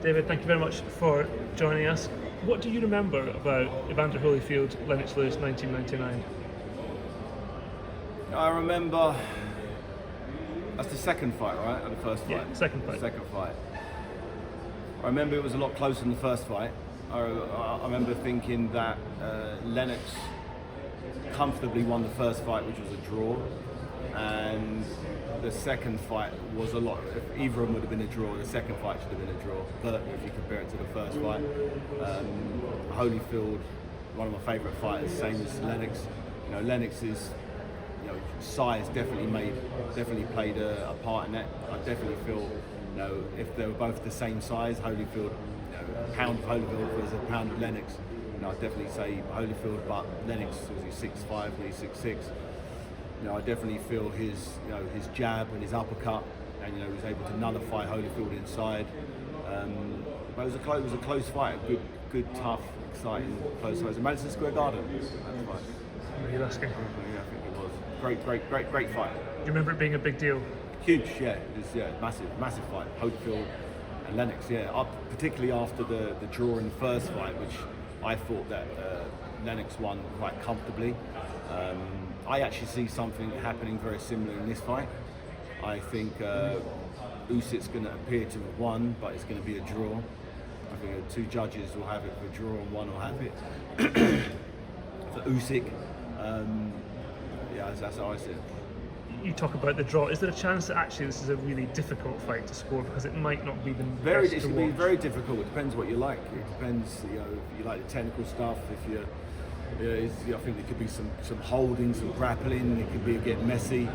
David, thank you very much for joining us. What do you remember about Evander Holyfield, Lennox Lewis, 1999? I remember that's the second fight, right? Or the first fight? Yeah, second fight. Second fight. I remember it was a lot closer than the first fight. I remember thinking that Lennox comfortably won the first fight, which was a draw, and the second fight was a lot. If either of them would have been a draw, the second fight should have been a draw. But if you compare it to the first fight, Holyfield, one of my favourite fighters, same as Lennox. You know, Lennox's size definitely played a part in that. I definitely feel, if they were both the same size, Holyfield, a pound of Holyfield versus a pound of Lennox, I'd definitely say Holyfield, but Lennox, was he 6'5", he's 6'6". I definitely feel his jab and his uppercut, and he was able to nullify Holyfield inside. But it was a close fight, good, tough, exciting, close fight. It was in Madison Square Garden. Are you asking? Yeah, I think it was. Great fight. Do you remember it being a big deal? Huge, yeah. It was, massive fight. Holyfield and Lennox, particularly after the draw in the first fight, which I thought that Lennox won quite comfortably. I actually see something happening very similar in this fight. I think Usyk's going to appear to have won, but it's going to be a draw. I think two judges will have it for a draw and one will have it for Usyk. That's how I see it. You talk about the draw. Is there a chance that actually this is a really difficult fight to score, because it might not be the best to watch? It can be very difficult. It depends what you like. It depends, if you like the technical stuff. I think there could be some holding, some grappling. It could get messy.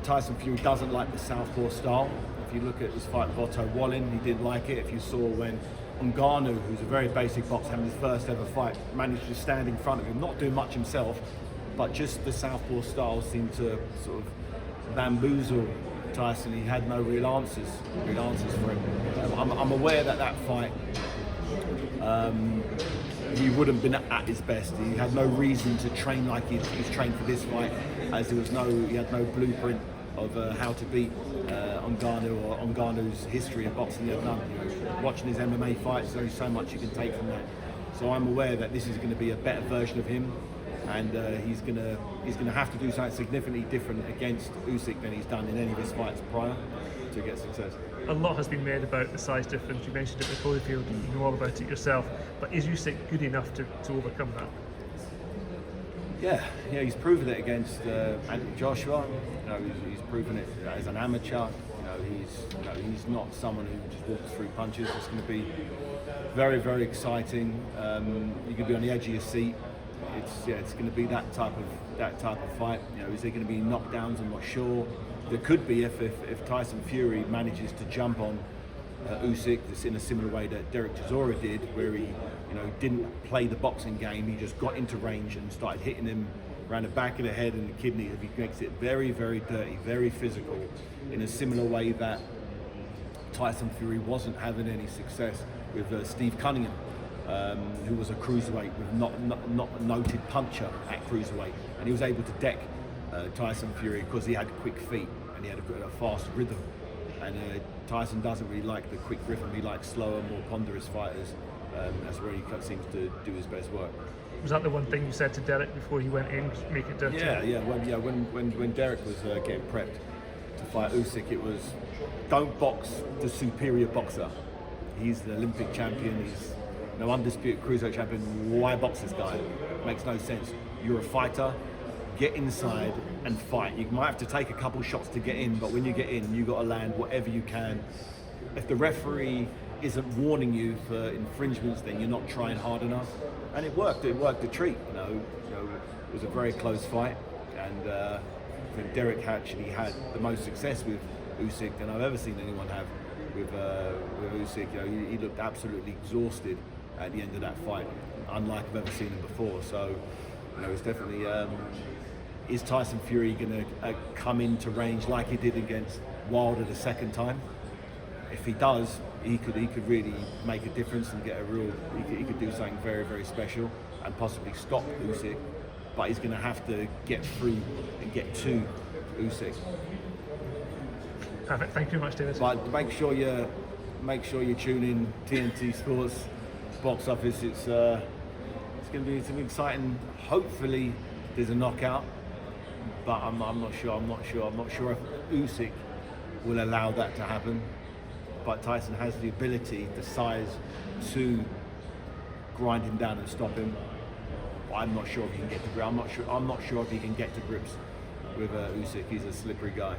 Tyson Fury doesn't like the southpaw style. If you look at his fight with Otto Wallin, he didn't like it. If you saw when Ngannou, who's a very basic boxer, having his first ever fight, managed to stand in front of him, not doing much himself, but just the southpaw style seemed to sort of bamboozle Tyson. He had no real answers for him. I'm aware that fight, he wouldn't have been at his best. He had no reason to train like he's trained for this fight, as he had no blueprint of how to beat Ngannou or Ngannou's history of boxing. He had none. Watching his MMA fights, there's only so much you can take from that. So I'm aware that this is going to be a better version of him, and he's going to have to do something significantly different against Usyk than he's done in any of his fights prior to get success. A lot has been made about the size difference. You mentioned it with Holyfield, you know all about it yourself, but is Usyk good enough to overcome that? Yeah, he's proven it against Anthony Joshua. He's proven it as an amateur. He's not someone who just walks through punches. It's going to be very, very exciting. You can be on the edge of your seat. It's going to be that type of fight. Is there going to be knockdowns? I'm not sure. There could be if Tyson Fury manages to jump on Usyk, in a similar way that Derek Chisora did, where he didn't play the boxing game. He just got into range and started hitting him around the back of the head and the kidney. If he makes it very, very dirty, very physical, in a similar way that Tyson Fury wasn't having any success with Steve Cunningham, who was a cruiserweight with not a noted puncher at cruiserweight, and he was able to deck Tyson Fury because he had quick feet and he had a fast rhythm. And Tyson doesn't really like the quick rhythm. He likes slower, more ponderous fighters. That's where he seems to do his best work. Was that the one thing you said to Derek before he went in, make it dirty? Yeah. When Derek was getting prepped to fight Usyk, it was, don't box the superior boxer. He's the Olympic champion. He's no undisputed cruiserweight champion. Why box this guy? Makes no sense. You're a fighter. Get inside and fight. You might have to take a couple shots to get in, but when you get in, you got to land whatever you can. If the referee isn't warning you for infringements, then you're not trying hard enough. And it worked. It worked a treat. It was a very close fight, and I think Derek actually had the most success with Usyk than I've ever seen anyone have with Usyk. He looked absolutely exhausted at the end of that fight, unlike I've ever seen him before. So, it's definitely. Is Tyson Fury going to come into range like he did against Wilder the second time? If he does, he could really make a difference and get he could do something very, very special and possibly stop Usyk. But he's going to have to get through and get to Usyk. Perfect. Thank you very much, David. But make sure you tune in TNT Sports Box Office. It's going to be some exciting. Hopefully, there's a knockout, but I'm not sure. I'm not sure if Usyk will allow that to happen. But Tyson has the ability, the size, to grind him down and stop him. I'm not sure if he can get to grips. I'm not sure if he can get to grips with Usyk. He's a slippery guy.